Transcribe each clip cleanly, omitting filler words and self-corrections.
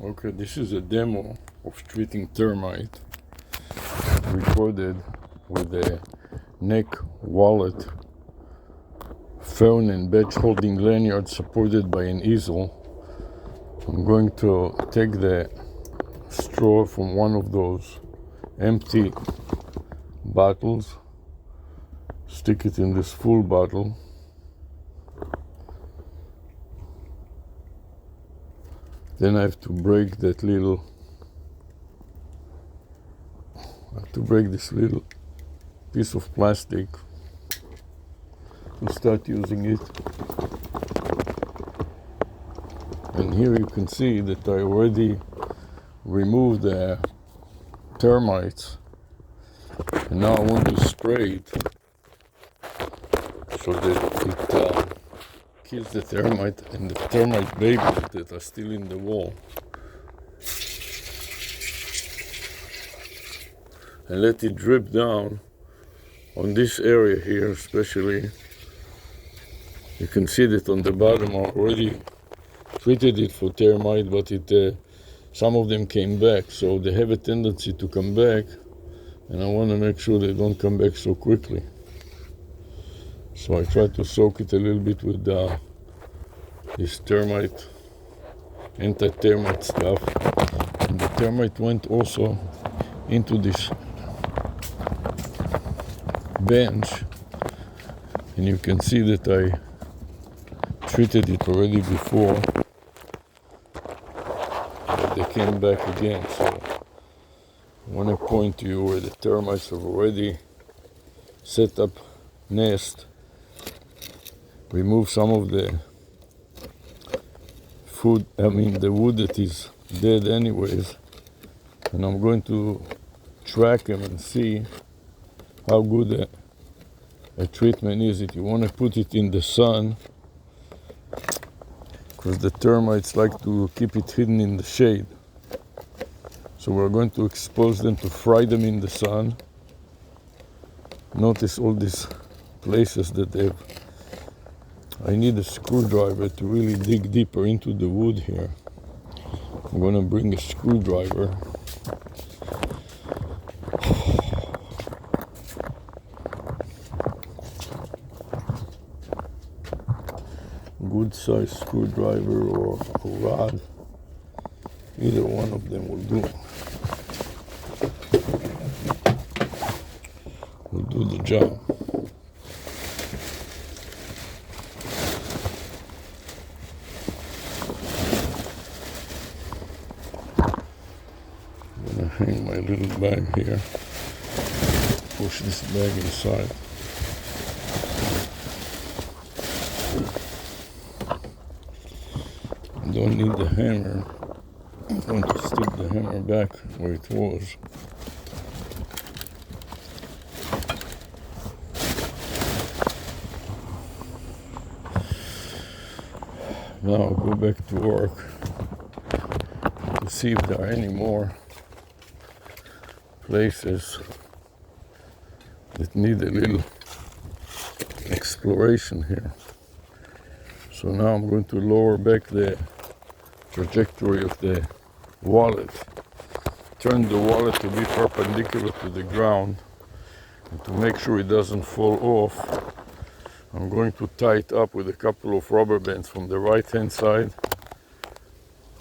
Okay, this is a demo of treating termite recorded with a neck, wallet, phone and badge holding lanyard supported by an easel. I'm going to take the straw from one of those empty bottles, stick it in this full bottle, then I have to break this little piece of plastic to start using it. And here you can see that I already removed the termites, and now I want to spray it so that it kills the termite and the termite babies that are still in the wall. And let it drip down on this area here especially. You can see that on the bottom I already treated it for termite, but some of them came back, so they have a tendency to come back, and I want to make sure they don't come back so quickly. So I try to soak it a little bit with this termite, anti-termite stuff. And the termite went also into this bench, and you can see that I treated it already before, but they came back again. So I want to point to you where the termites have already set up nest, remove some of the the wood that is dead anyways, and I'm going to track them and see how good a treatment is. It you want to put it in the sun, because the termites like to keep it hidden in the shade. So we're going to expose them to fry them in the sun. Notice all these places that they've. I need a screwdriver to really dig deeper into the wood here. I'm going to bring a screwdriver. Good size screwdriver or a rod. Either one of them will do. Will do the job. I'm gonna hang my little bag here. Push this bag inside. Don't need the hammer. I'm going to stick the hammer back where it was. Now I'll go back to work to see if there are any more places that need a little exploration here. So now I'm going to lower back the trajectory of the wallet, turn the wallet to be perpendicular to the ground, and to make sure it doesn't fall off, I'm going to tie it up with a couple of rubber bands from the right hand side.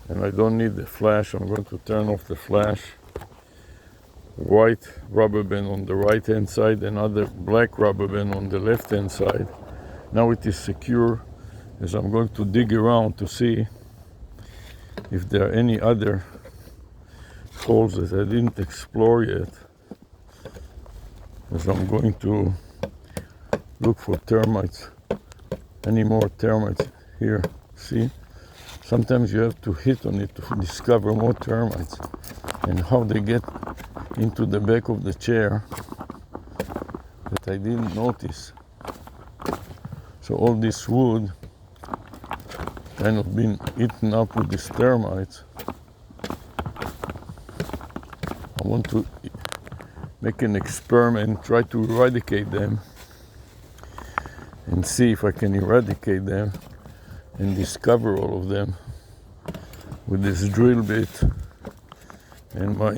And I don't need the flash. I'm going to turn off the flash. White rubber band on the right hand side, another black rubber band on the left hand side. Now it is secure, as I'm going to dig around to see if there are any other holes that I didn't explore yet, as I'm going to look for termites, any more termites here. See, sometimes you have to hit on it to discover more termites, and how they get into the back of the chair that I didn't notice. So all this wood kind of been eaten up with these termites. I want to make an experiment, try to eradicate them, and see if I can eradicate them and discover all of them with this drill bit and my...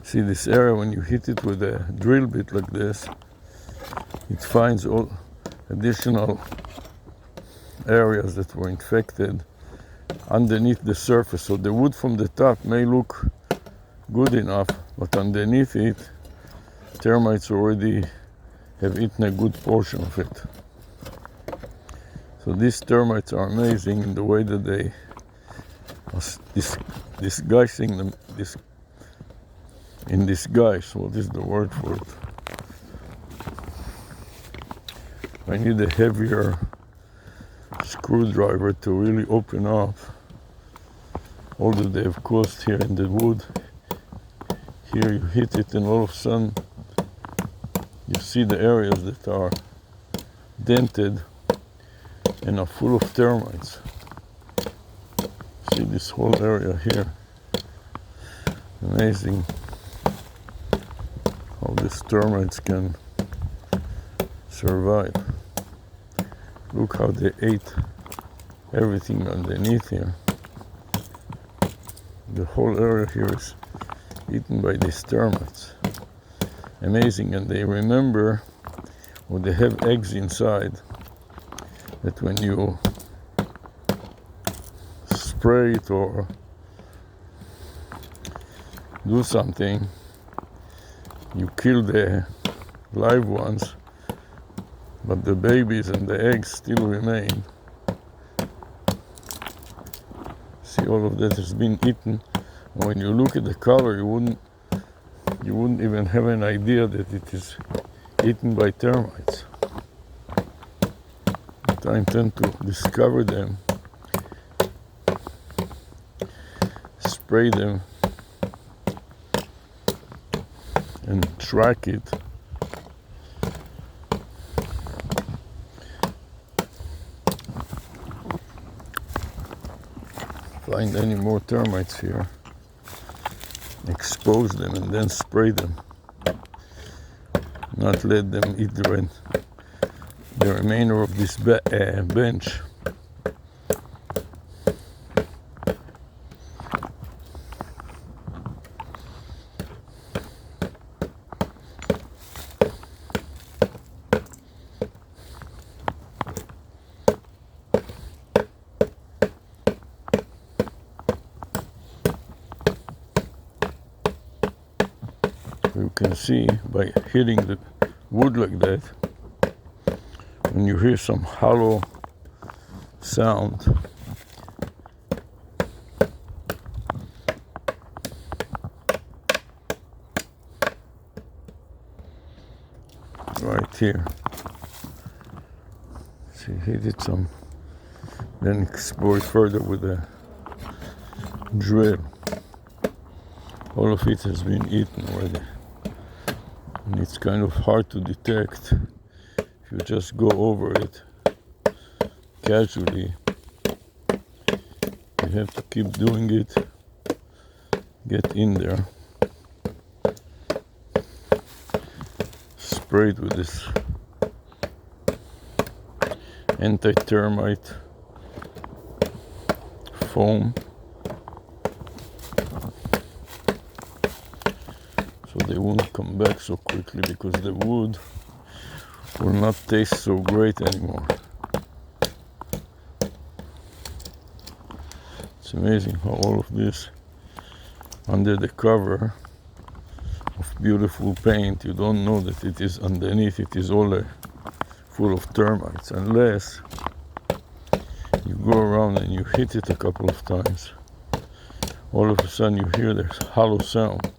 See this area, when you hit it with a drill bit like this, it finds all additional areas that were infected underneath the surface. So the wood from the top may look good enough, but underneath it, termites already have eaten a good portion of it. So these termites are amazing in the way that they are disguising them, in disguise. What is the word for it? I need a heavier screwdriver to really open up all that they have caused here in the wood. Here you hit it and all of a sudden you see the areas that are dented and are full of termites. See this whole area here. Amazing how these termites can survive. Look how they ate everything underneath here. The whole area here is eaten by these termites. Amazing, and they remember, or they have eggs inside, that when you spray it or do something, you kill the live ones, but the babies and the eggs still remain. See, all of that has been eaten. And when you look at the color, you wouldn't even have an idea that it is eaten by termites. But I intend to discover them, spray them, and track it. Find any more termites here, expose them, and then spray them. Not let them eat the remainder of this bench. You can see by hitting the wood like that, when you hear some hollow sound, right here. See, hit it some, then explore it further with a drill. All of it has been eaten already. And it's kind of hard to detect if you just go over it casually. You have to keep doing it, get in there, spray it with this anti-termite foam, so they won't come back so quickly, because the wood will not taste so great anymore. It's amazing how all of this, under the cover of beautiful paint, you don't know that it is underneath, it is all full of termites, unless you go around and you hit it a couple of times. All of a sudden you hear this hollow sound.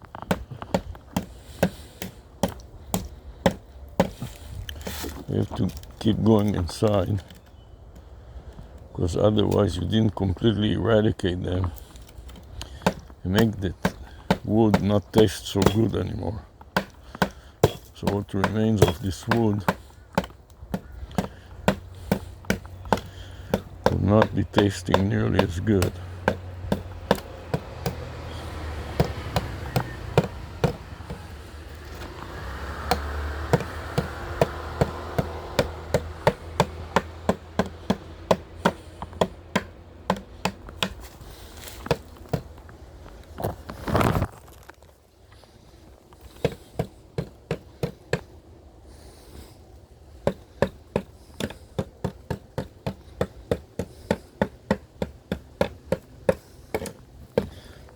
You have to keep going inside, because otherwise you didn't completely eradicate them and make the wood not taste so good anymore. So what remains of this wood will not be tasting nearly as good.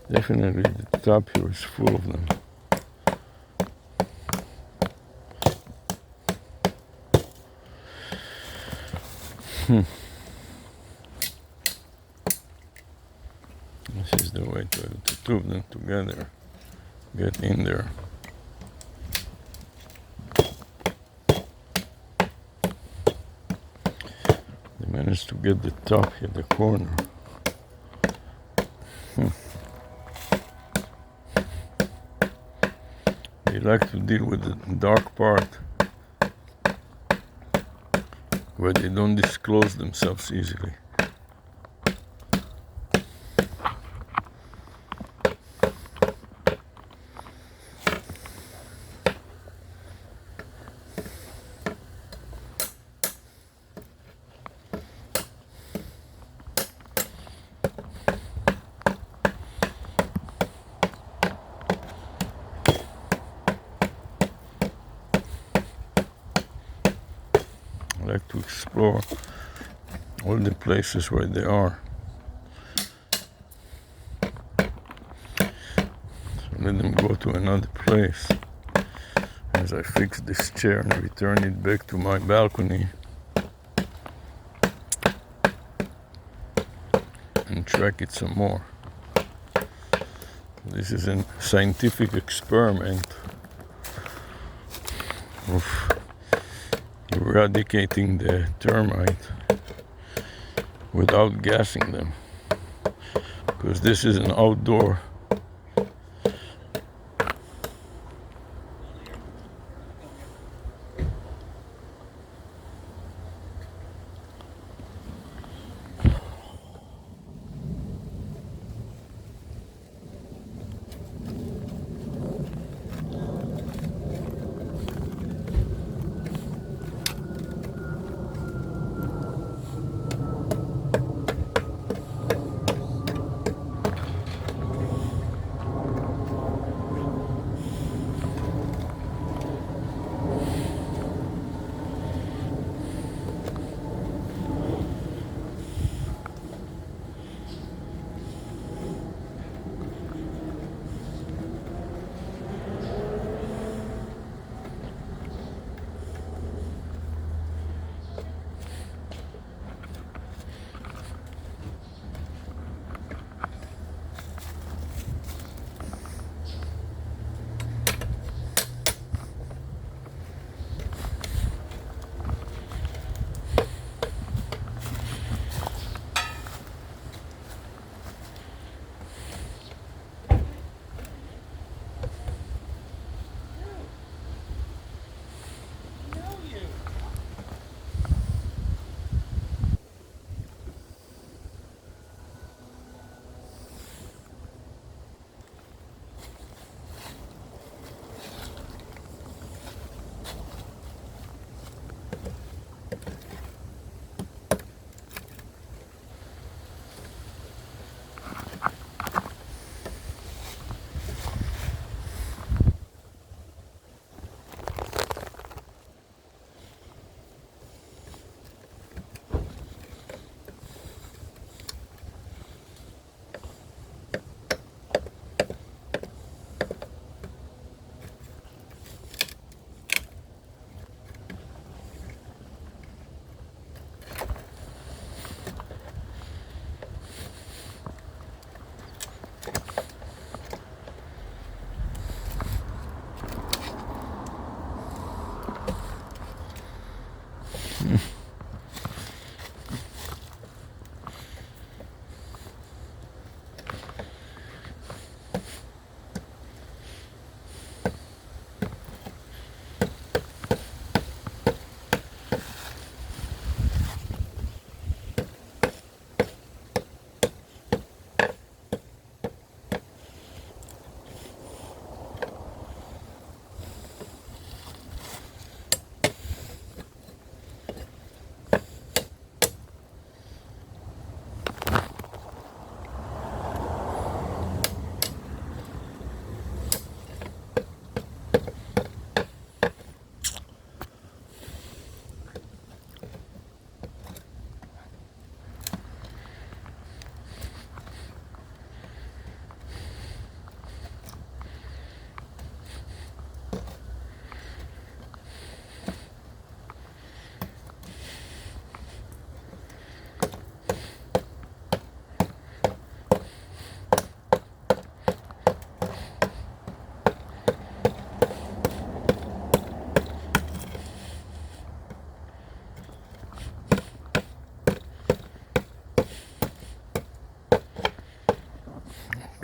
Definitely the top here is full of them. This is the way to put them together. Get in there. They managed to get the top at the corner. They like to deal with the dark part where they don't disclose themselves easily. I like to explore all the places where they are. So let them go to another place as I fix this chair and return it back to my balcony and track it some more. This is a scientific experiment of eradicating the termite without gassing them, because this is an outdoor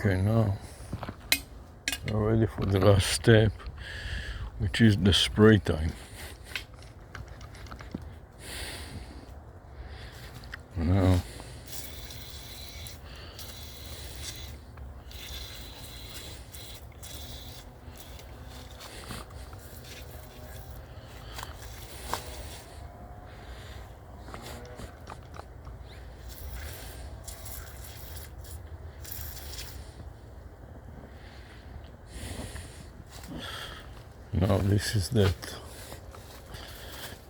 Okay, now we're ready for the last step, which is the spray time. Now this is that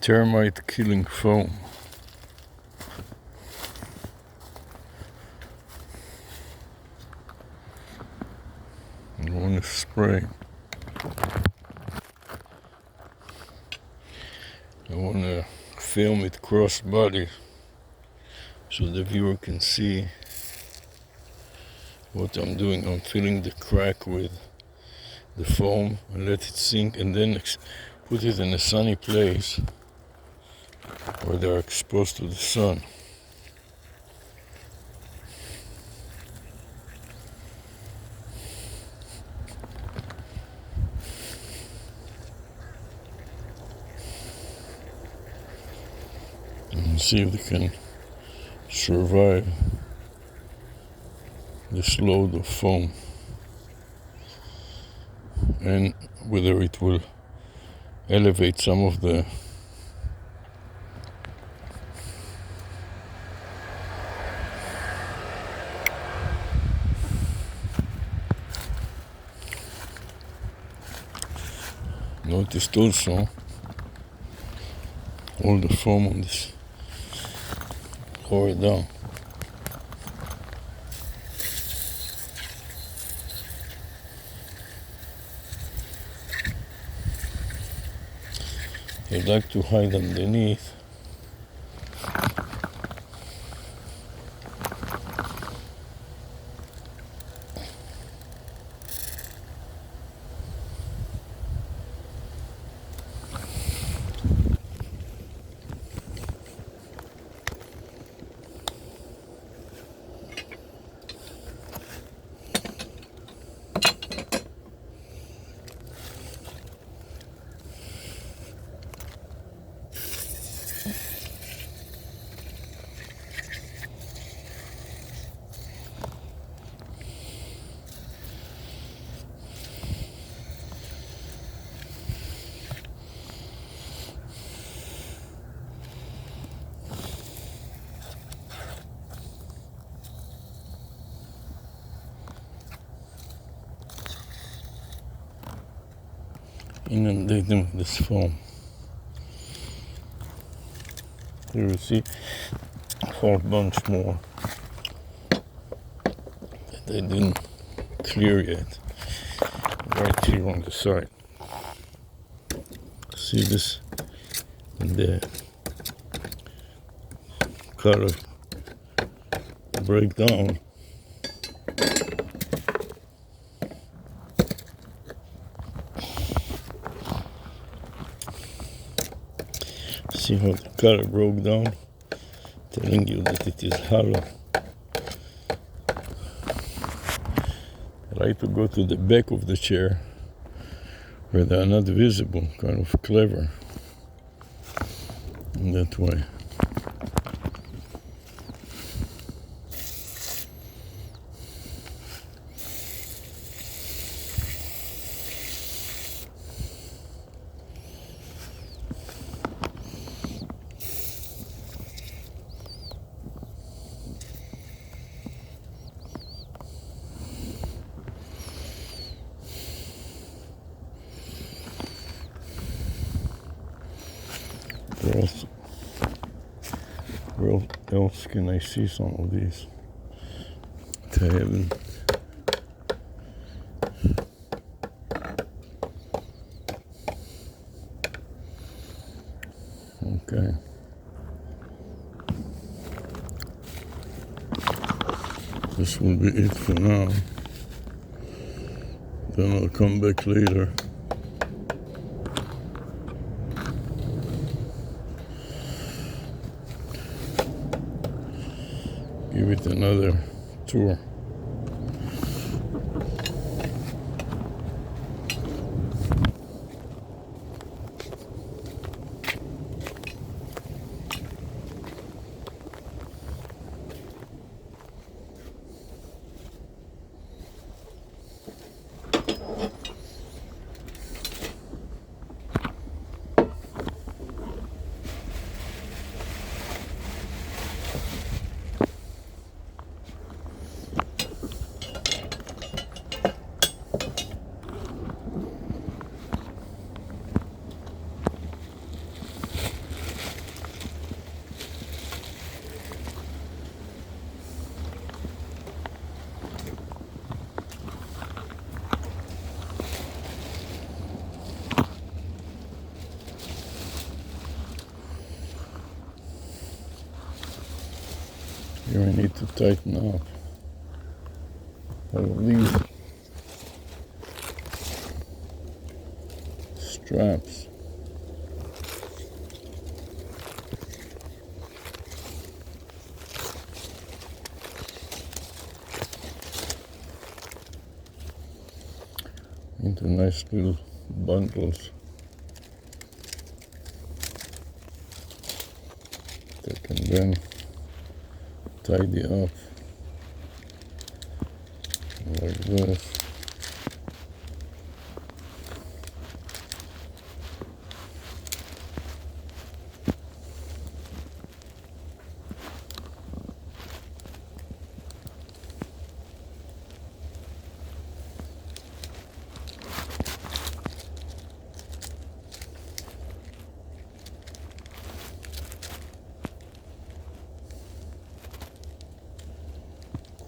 termite killing foam. You want to spray. I want to film it cross body so the viewer can see what I'm doing. I'm filling the crack with the foam and let it sink, and then put it in a sunny place where they're exposed to the sun. And see if they can survive this load of foam, and whether it will elevate some of the noticed also all the foam on this lower down. I'd like to hide underneath. Inundate them with this foam. Here you see a whole bunch more that they didn't clear yet, right here on the side. See this in the color breakdown. See how the color broke down, telling you that it is hollow. I like to go to the back of the chair where they are not visible, kind of clever in that way. Where else can I see some of these? I haven't. Okay. This will be it for now. Then I'll come back later. Give it another tour. tighten up all of these straps. Into nice little bundles that can then tidy up like this.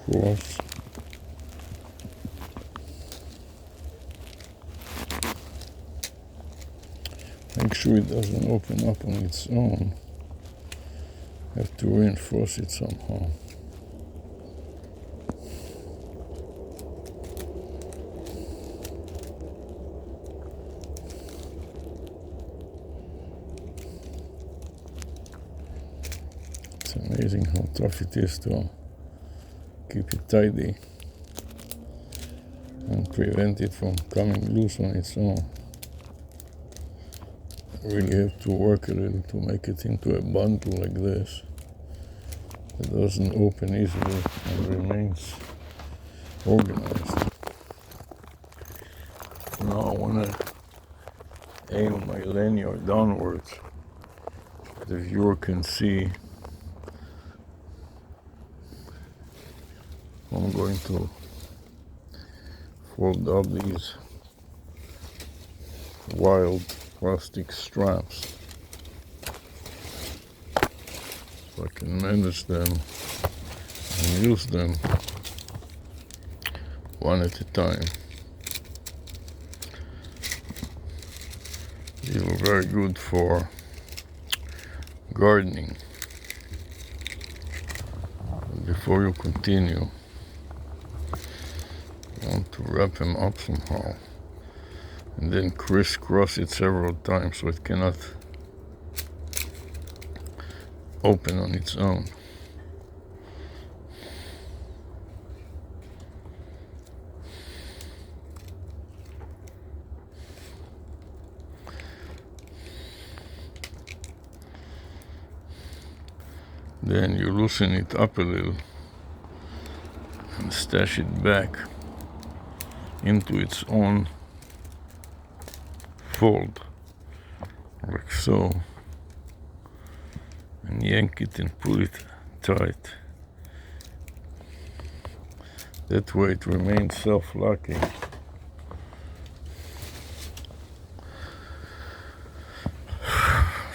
Cross. Make sure it doesn't open up on its own. Have to reinforce it somehow. It's amazing how tough it is to keep it tidy and prevent it from coming loose on its own. Really have to work a little to make it into a bundle like this. It doesn't open easily and remains organized. Now I want to aim my lanyard downwards so the viewer can see. I'm going to fold up these wild plastic straps so I can manage them and use them one at a time. These are very good for gardening. Before you continue, you want to wrap them up somehow and then crisscross it several times so it cannot open on its own. Then you loosen it up a little and stash it back into its own fold, like so, and yank it and pull it tight. That way it remains self-locking.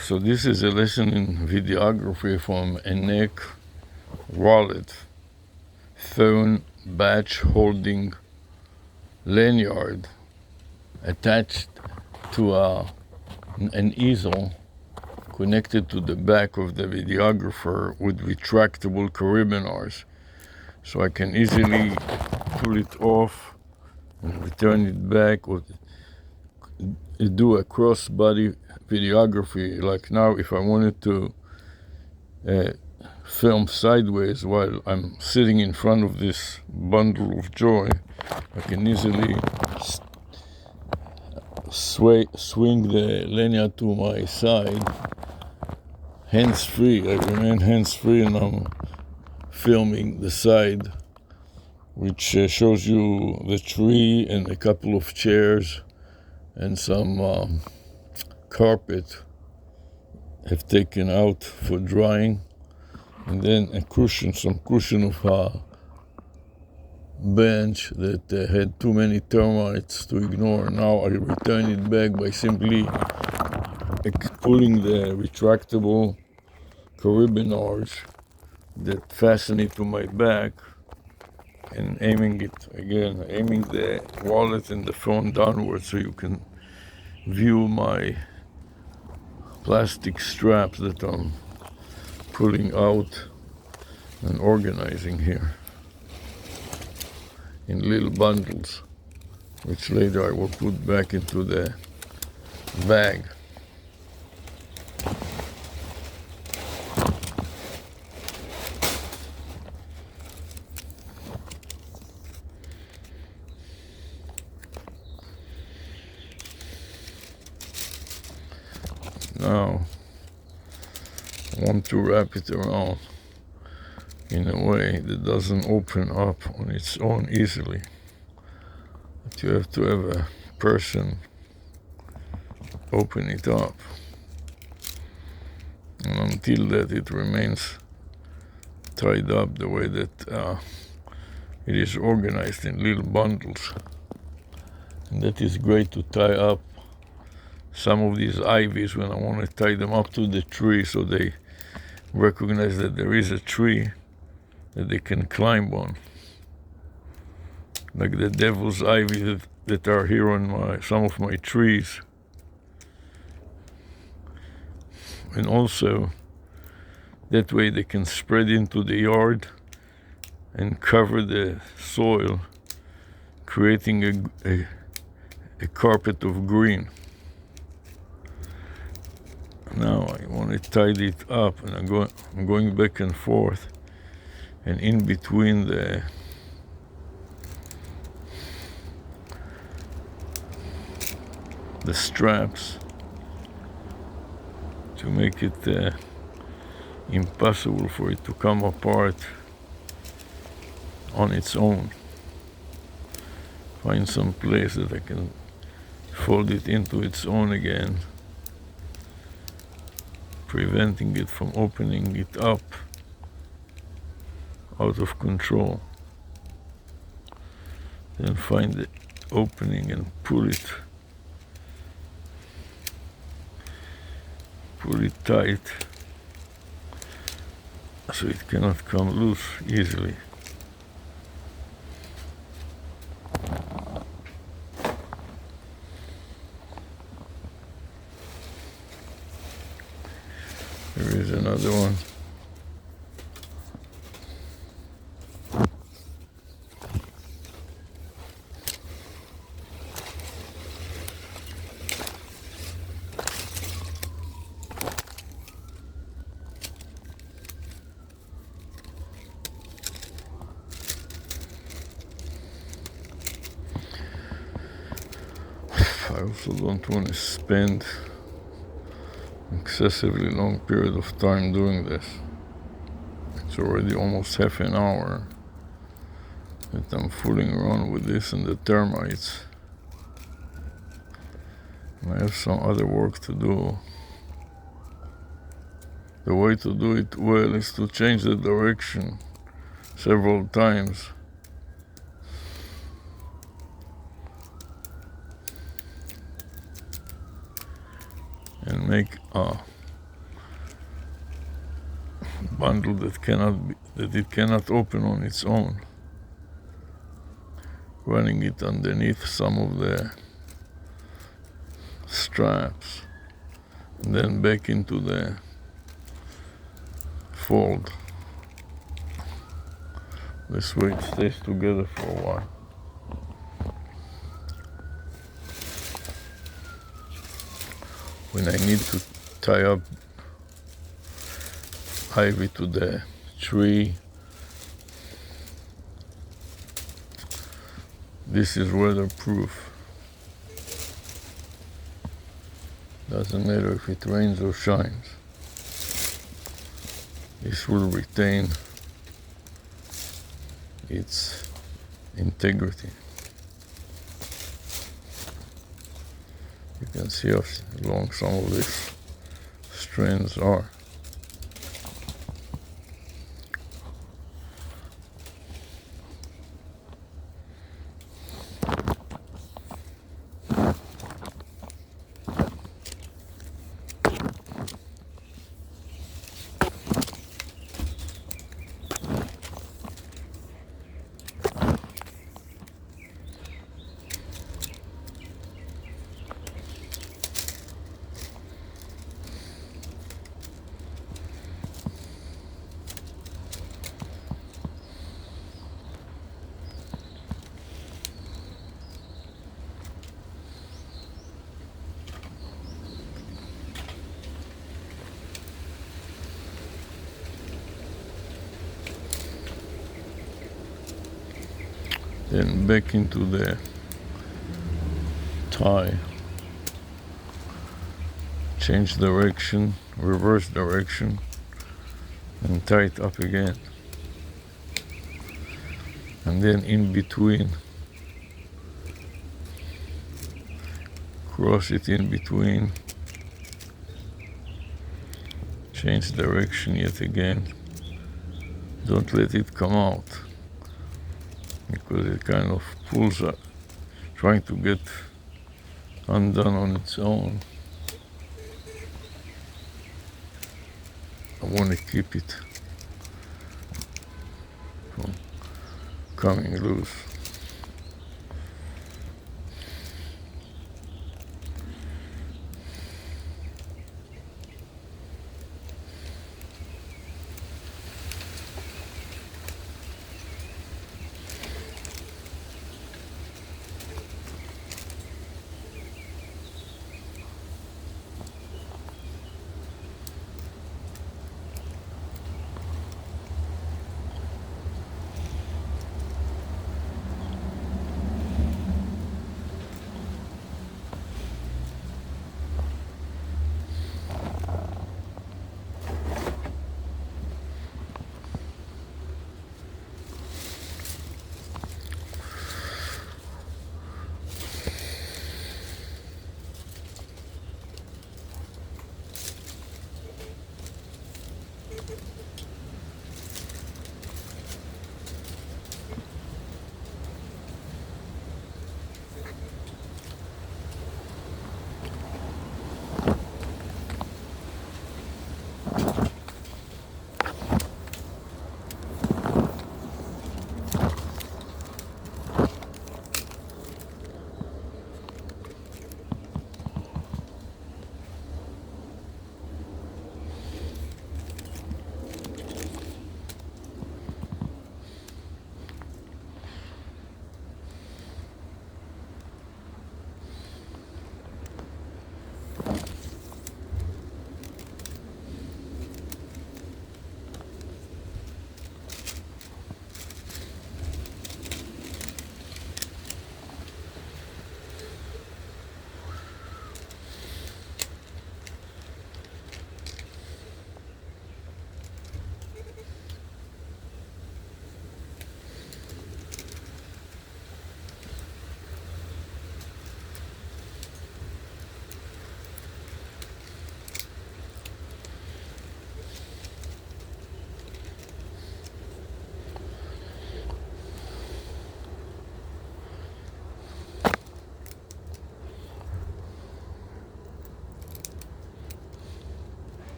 So this is a lesson in videography from a neck wallet, phone batch holding lanyard attached to an easel connected to the back of the videographer with retractable carabiners. So I can easily pull it off and return it back, or do a cross-body videography. Like now, if I wanted to film sideways while I'm sitting in front of this bundle of joy, I can easily swing the lanyard to my side, hands-free. I remain hands-free and I'm filming the side, which shows you the tree and a couple of chairs and some carpet have taken out for drying, and then a cushion, some cushion of a bench that had too many termites to ignore. Now I return it back by simply pulling the retractable carabiners that fasten it to my back and aiming the wallet and the phone downwards so you can view my plastic straps that I'm pulling out and organizing here in little bundles, which later I will put back into the bag. Now, I want to wrap it around in a way that doesn't open up on its own easily. But you have to have a person open it up. And until that, it remains tied up the way that it is organized in little bundles. And that is great to tie up some of these ivies when I want to tie them up to the tree so they recognize that there is a tree that they can climb on. Like the devil's ivy that are here on some of my trees. And also, that way they can spread into the yard and cover the soil, creating a carpet of green. Now I want to tidy it up, and I'm going back and forth, and in between the straps to make it impossible for it to come apart on its own. Find some place that I can fold it into its own again, preventing it from opening it up out of control. Then find the opening and pull it tight so it cannot come loose easily. There is another one. I also don't want to spend excessively long period of time doing this. It's already almost half an hour that I'm fooling around with this and the termites. And I have some other work to do. The way to do it well is to change the direction several times. And make a bundle that it cannot open on its own, running it underneath some of the straps, and then back into the fold. This way it stays together for a while. When I need to tie up ivy to the tree, this is weatherproof. Doesn't matter if it rains or shines. This will retain its integrity. You can see how long some of these strands are. then back into the tie, change direction, reverse direction, and tie it up again. And then in between, cross it in between, change direction yet again. Don't let it come out, because it kind of pulls up, trying to get undone on its own. I want to keep it from coming loose.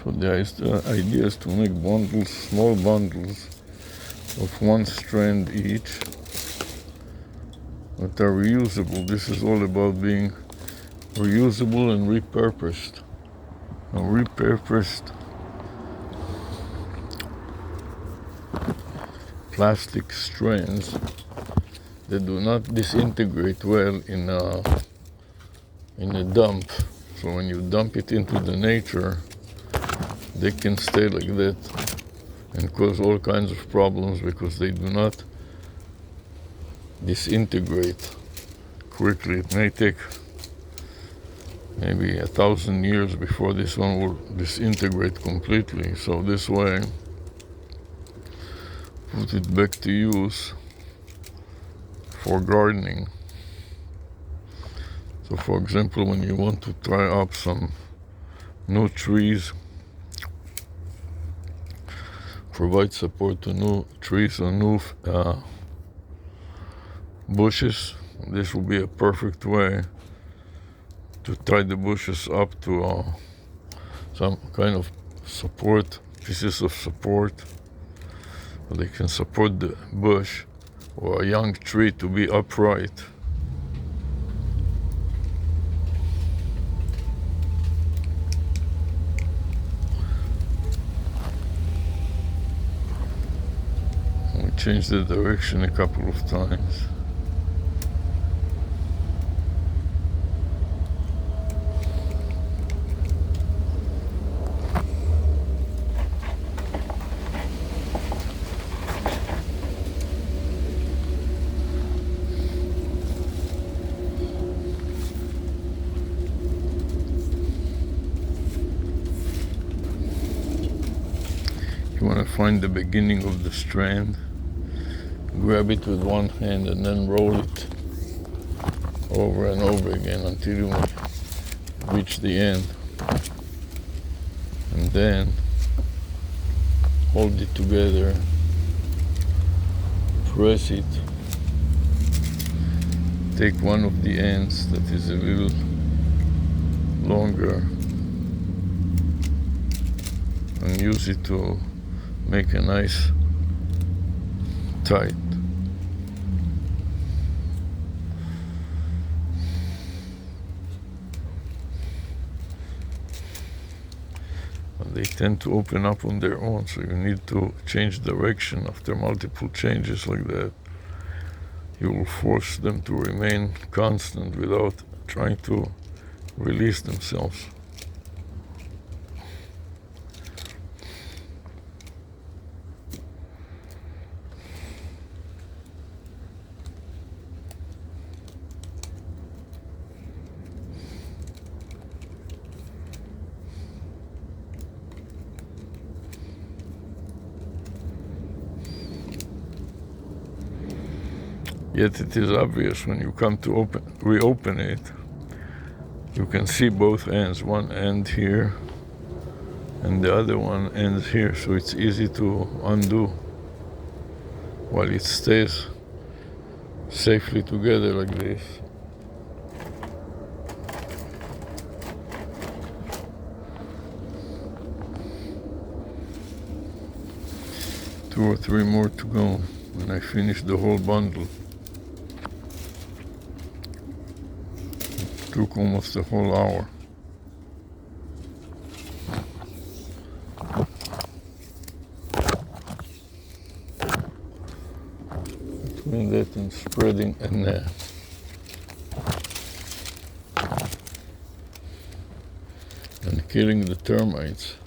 So the idea is to make bundles, small bundles of one strand each that are reusable. This is all about being reusable and repurposed. Repurposed plastic strands that do not disintegrate well in a dump. So when you dump it into the nature, they can stay like that and cause all kinds of problems because they do not disintegrate quickly. It may take maybe 1,000 years before this one will disintegrate completely. So this way, put it back to use for gardening. So for example, when you want to try up some new trees, provide support to new trees or new bushes, this will be a perfect way to tie the bushes up to some kind of support, pieces of support, so they can support the bush or a young tree to be upright. We change the direction a couple of times. You want to find the beginning of the strand, grab it with one hand and then roll it over and over again until you reach the end, and then hold it together, press it, take one of the ends that is a little longer and use it to make a nice tight. And they tend to open up on their own, so you need to change direction after multiple changes like that. You will force them to remain constant without trying to release themselves. Yet it is obvious when you come to reopen it, you can see both ends, one end here and the other one ends here, so it's easy to undo while it stays safely together like this. Two or three more to go when I finish the whole bundle. It took almost a whole hour. Between that and spreading a net. And killing the termites.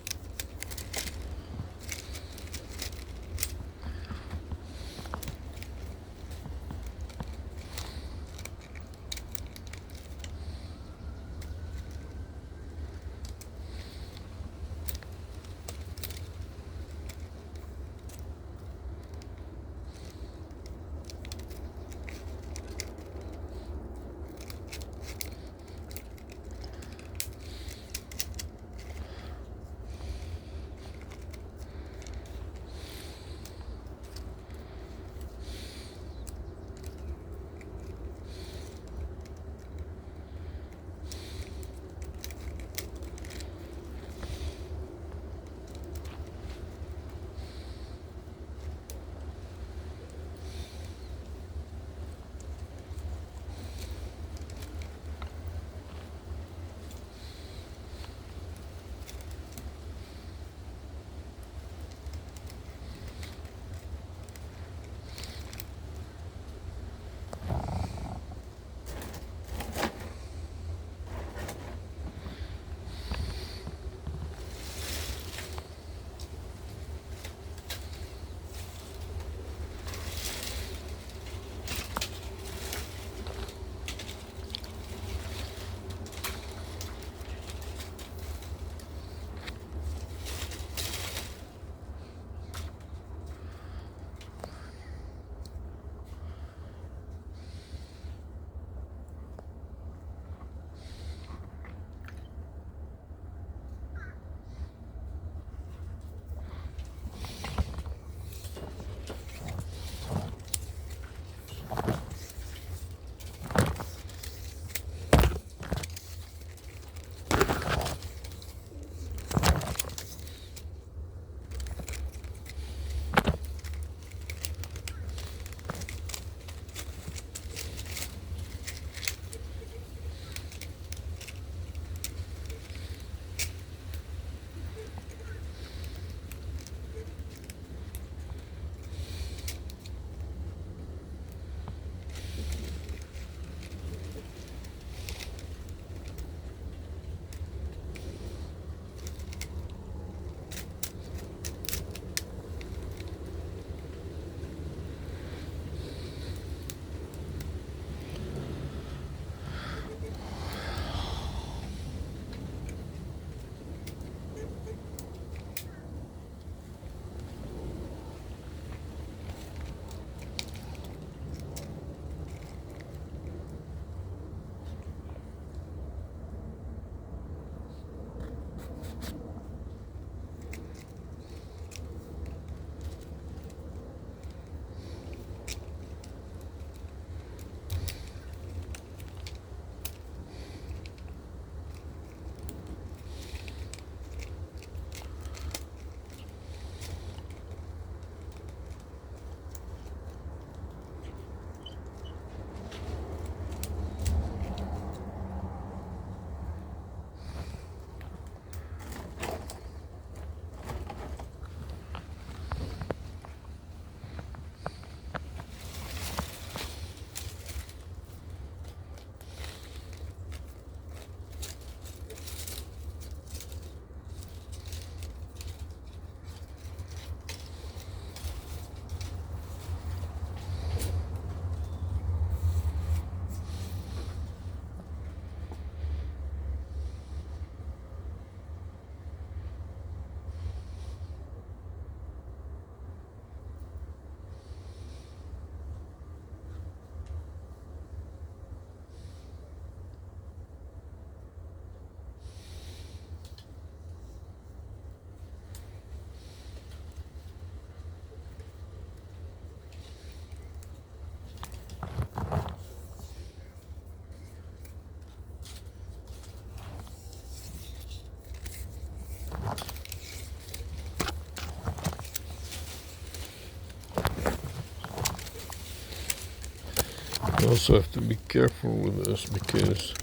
You also have to be careful with this because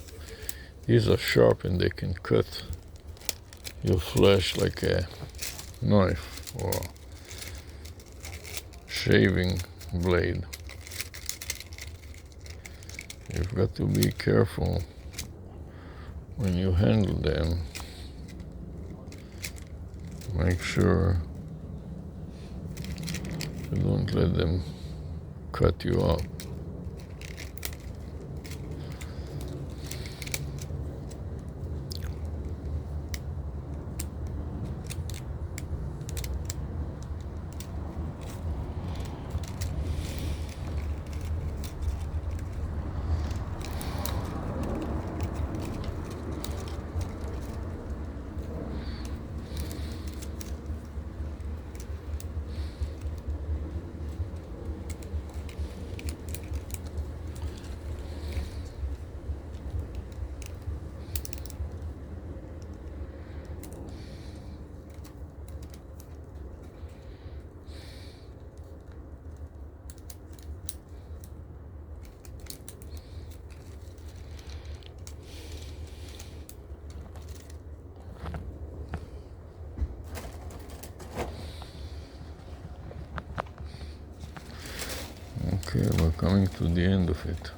these are sharp and they can cut your flesh like a knife or shaving blade. You've got to be careful when you handle them. Make sure you don't let them cut you up. Okay, we're coming to the end of it.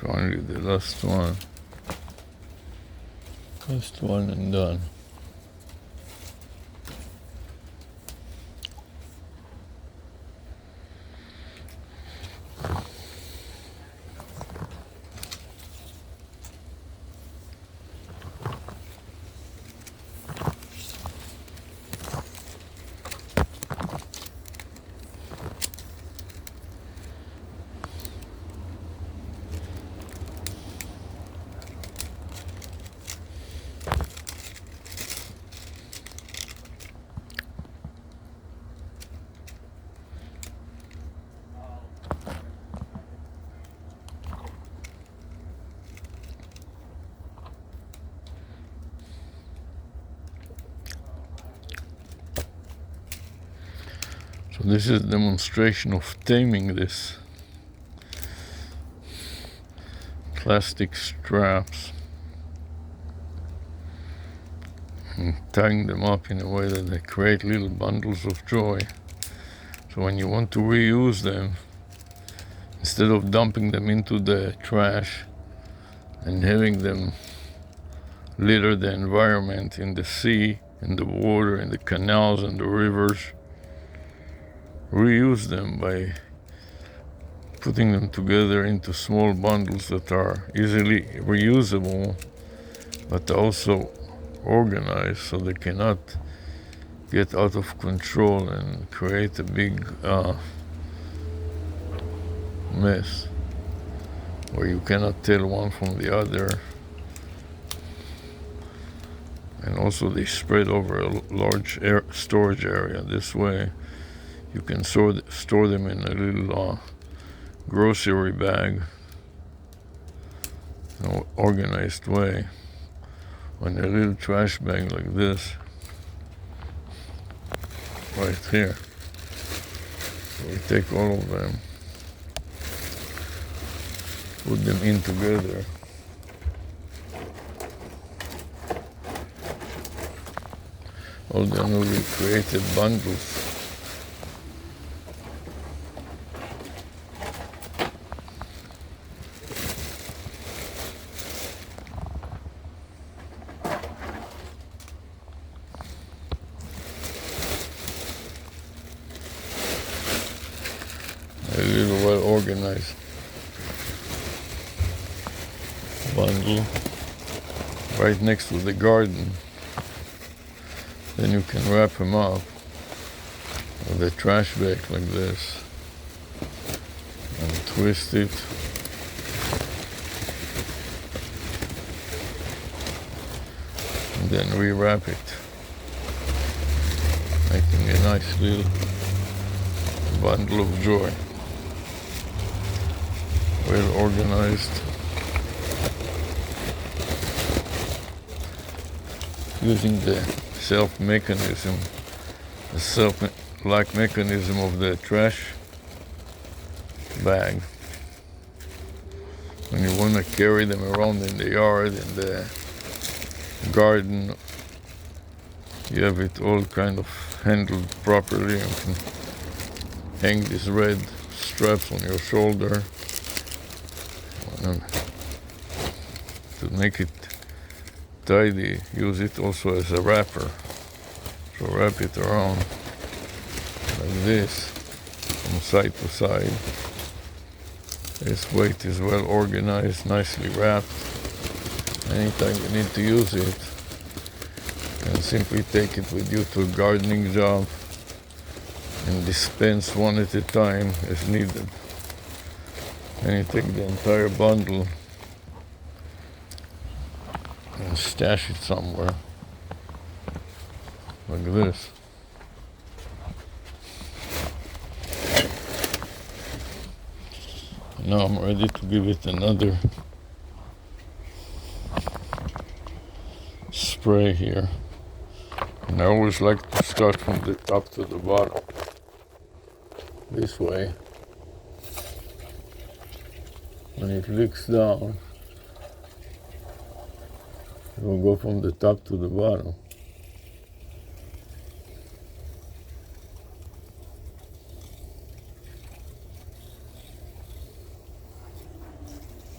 Finally, the last one. Last one and done. So this is a demonstration of taming this plastic straps and tying them up in a way that they create little bundles of joy. So when you want to reuse them, instead of dumping them into the trash and having them litter the environment in the sea, in the water, in the canals and the rivers, reuse them by putting them together into small bundles that are easily reusable but also organized so they cannot get out of control and create a big mess where you cannot tell one from the other. And also they spread over a large storage area. This way you can store them in a little grocery bag in an organized way, on a little trash bag like this right here. So we take all of them, put them in together, all the newly created bundles. A little well-organized bundle right next to the garden. Then you can wrap them up with a trash bag like this and twist it. And then rewrap it, making a nice little bundle of joy. Well organized, using the self-like mechanism of the trash bag. When you want to carry them around in the yard, in the garden, you have it all kind of handled properly. You can hang these red straps on your shoulder to make it tidy. Use it also as a wrapper. So wrap it around like this from side to side. This weight is well organized, nicely wrapped. Anytime you need to use it, you can simply take it with you to a gardening job and dispense one at a time as needed. And you take the entire bundle and stash it somewhere like this. Now I'm ready to give it another spray here. And I always like to start from the top to the bottom. This way, when it leaks down, it will go from the top to the bottom.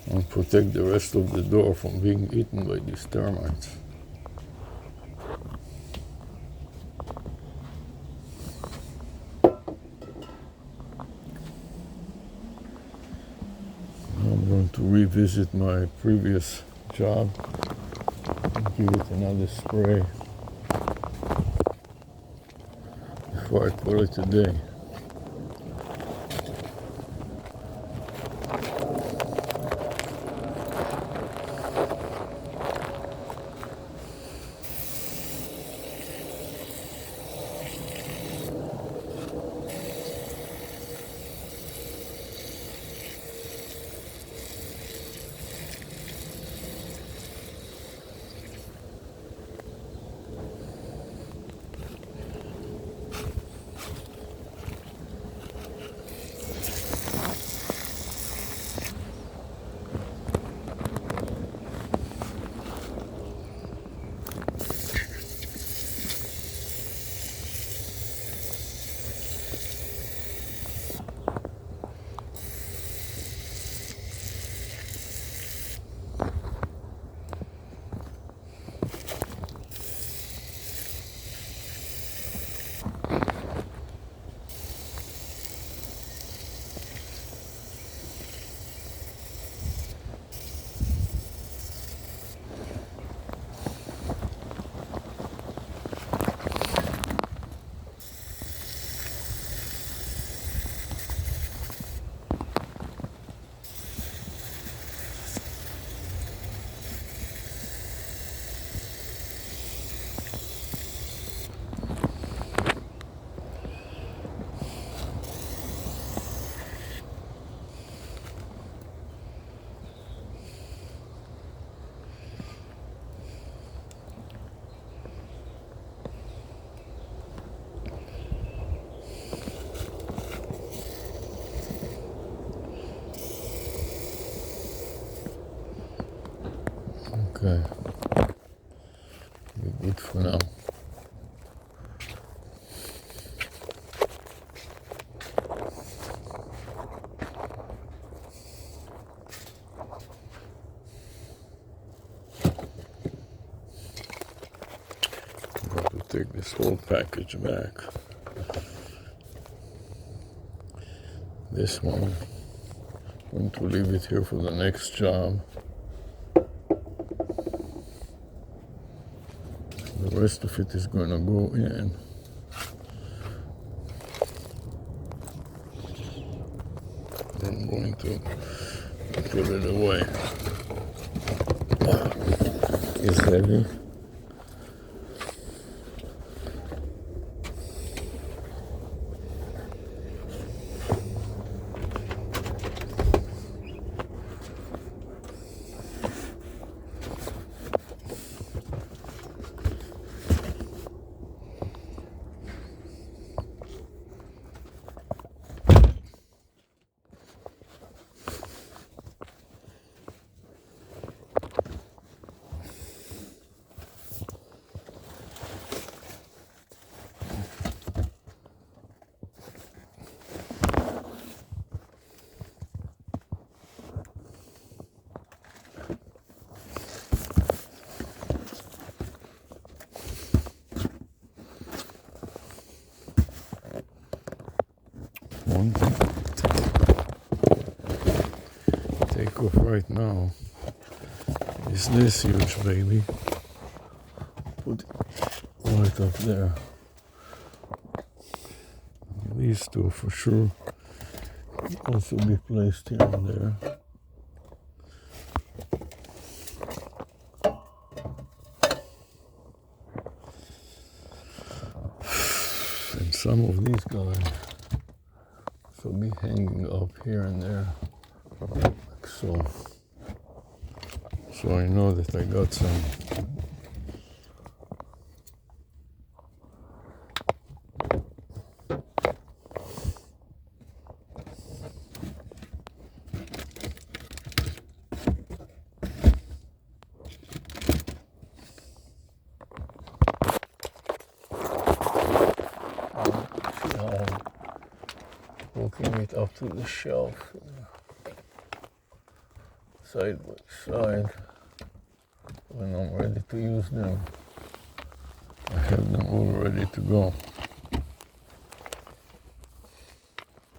And protect the rest of the door from being eaten by these termites. I'm going to revisit my previous job and give it another spray before I call it a day. Okay. Be good for now. I'm going to take this whole package back. This one, I'm going to leave it here for the next job. The rest of it is going to go in. I'm going to put it away. It's heavy. One thing take off right now is this huge baby. Put it right up there. These two for sure also be placed here and there. And some of these guys will be hanging up here and there, like so. So I know that I got some. Hooking it up to the shelf, side by side. When I'm ready to use them, I have them all ready to go.